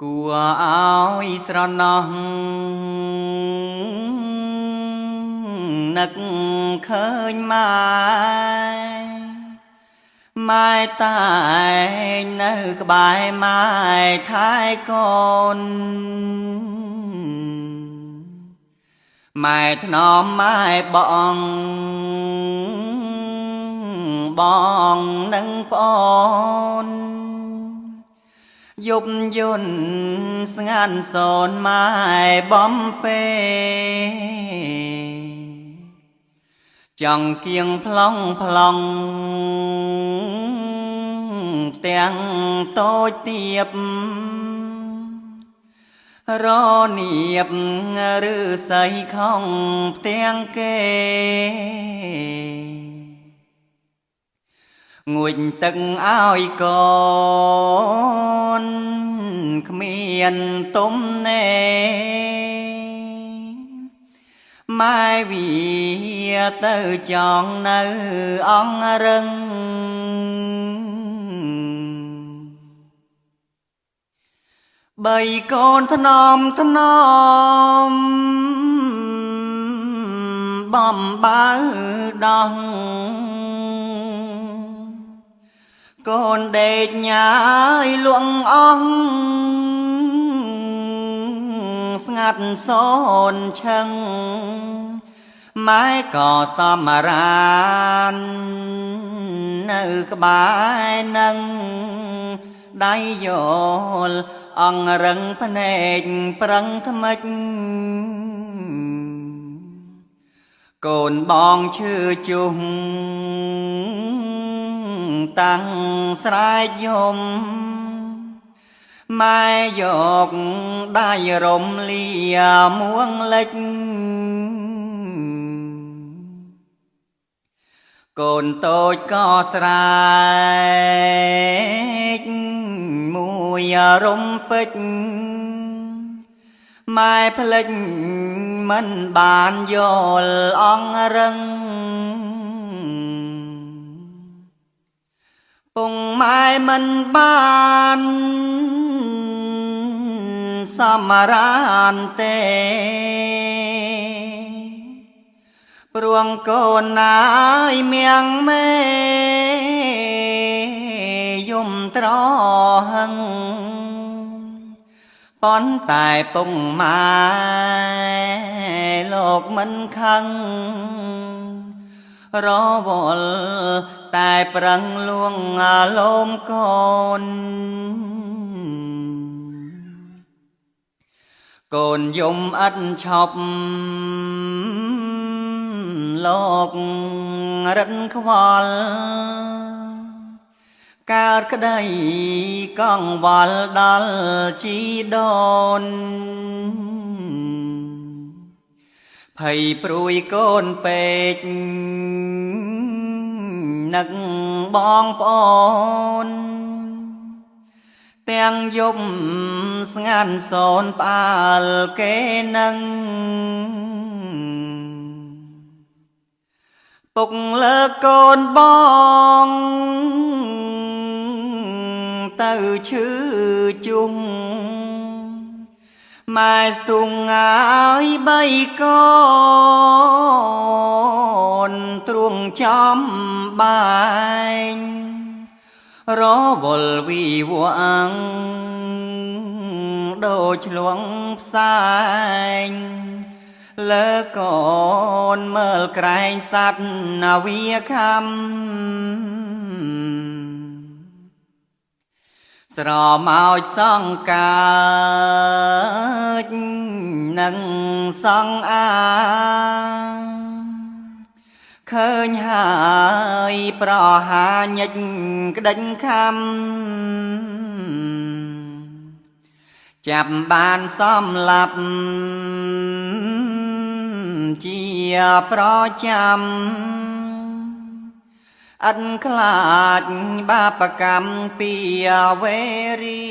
គួរឲ្យស្រណោះនឹកឃើញម៉ែតែងនៅក្បែរម៉ែថែកូនម៉ែថ្នមម៉ែបងនិងប្អូនយប់យន់ស្ងាត់សូនម៉ែបំពេចង់គៀងប្លង់ទាំងតូចទៀបរនៀបឬស័យខំផ្ទាំងគេងួចទឹកឲ្យកូនគ្មានទុំណែម៉ែវាទៅចង់នៅអង្រឹងបីកូនថ្នមបំបើដោះកូនដេកញ៉ាយលក់អស់ស្ងាត់សូនឈឹងម៉ែក៏សមរាននៅក្បែរនឹងដៃយល់អង្រឹងភ្នែកប្រឹងថ្មិចកូនបងឈឺជុំតាំងស្រែកយំម៉ែយកដៃរំលាមួងលិចកូនតូចក៏ស្រែកមួយរំពេចម៉ែផ្លេចមិនបានយល់អង្រឹងពងម៉ែមិនបានសមរានទេព្រួងកូនណាយមៀងមេយំត្រហឹងប៉ុន្តែពងម៉ែលោកមិនខឹងរវល់តែប្រឹងលួងលោមកូនកូនយំឥតឈប់លោករឹតខ្វល់កើតក្តីកង្វល់ដល់ជីដូនភ័យព្រួយកូនពេកនឹកបងប្អូនទាំងយប់ស្ងាត់សូនផ្អើលគេនឹងពុកលើកូនបងទៅឈឺជុំម៉ែស្ទុងឲ្យបីកូនទ្រួងចំបែងរវល់វីវាំងដូចឆ្លងផ្សែងលើកូនមើលក្រែងសัตว์ណាវាខំស្រមោចសង្កើតនឹងសង្អាឃើញហើយប្រហាញិចក្ដិញខំចាប់បានសំឡាប់ជាប្រចាំអិនខ្លាចបាបកម្មពីវេរី